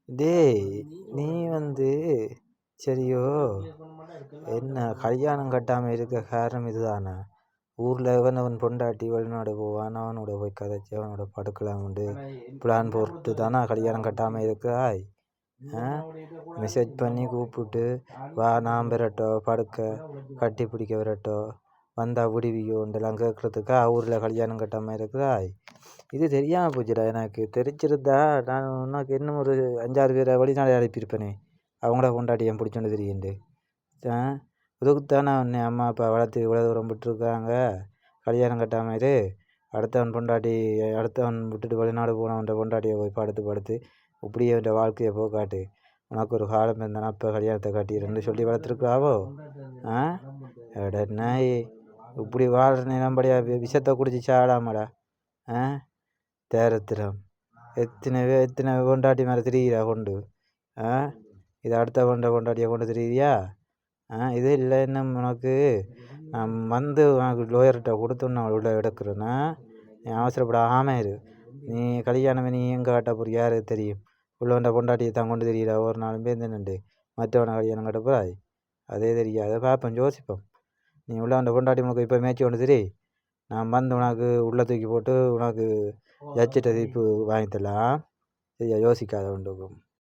டேய், நீ சரியோ, என்ன கல்யாணம் கட்டாமல் இருக்க காரணம் இதுதானா? ஊரில் அவன் பொண்டாட்டி வெளிநாடு போவான், அவனோட போய் கதைச்சி அவனோட படுக்கலாம் உண்டு பிளான் போட்டு தானே கல்யாணம் கட்டாமல் இருக்கிறாய். மெசேஜ் பண்ணி கூப்பிட்டு வா நான் விரட்டோ படுக்க கட்டி பிடிக்க விரட்டோ வந்தா விடுவியோண்டெல்லாம் கேட்குறதுக்கா ஊரில் கல்யாணம் கட்டாமல் இருக்கிறாய். இது தெரியாமல் போச்சுடா. எனக்கு தெரிஞ்சிருந்தா நான் உனக்கு இன்னும் ஒரு 5-6 பேரை வெளிநாடு அனுப்பியிருப்பேனே. அவங்கள கொண்டாடி என் பிடிச்சோண்டு தெரியுண்டு. இதுக்குத்தானே உன்னை அம்மா அப்பா வளர்த்து இவ்வளோ தூரம் விட்டுருக்காங்க. கல்யாணம் கட்டாமல் இரு, அடுத்தவன் விட்டுட்டு வெளிநாடு போனவன் பொண்டாட்டியை போய் படுத்து இப்படியே அவன் வாழ்க்கையை போக்காட்டு. உனக்கு ஒரு காலம் இருந்தானா அப்போ கல்யாணத்தை காட்டிடுன்னு சொல்லி வளர்த்துருக்காவோ. நாய் இப்படி வாழ்ற நிலம்படியா விஷத்தை குடிச்சு சாடாமடா. தேரத்திரம் எத்தனை பொண்டாட்டி மேலே திரியிறா கொண்டு. இது அடுத்த பொண்டாட்டியை கொண்டு திரியிறியா? இது இல்லை இன்னும் உனக்கு நான் உனக்கு லோயர்கிட்ட கொடுத்துன்னு உள்ள எடுக்கிறேன்னா நீ அவசரப்படாமல் இரு. நீ கல்யாணமே நீ எங்கே காட்ட போறியா யாருக்கு தெரியும். உள்ளவண்ட பொண்டாட்டியை தான் கொண்டு தெரியிறா ஒரு நாளும் பேர்ந்துண்டு மற்றவனை கல்யாணம் கட்ட போறாய். அதே தெரியாது பார்ப்போம் யோசிப்போம். நீ உள்ளவண்ட பொண்டாட்டி உனக்கு இப்போ மேய்ச்சி கொண்டு தெரி. நான் உனக்கு உள்ளே தூக்கி போட்டு உனக்கு ஜட்ஜிட்ட தீர்ப்பு வாங்கித்தரலாம். சரியா யோசிக்காத உண்டு.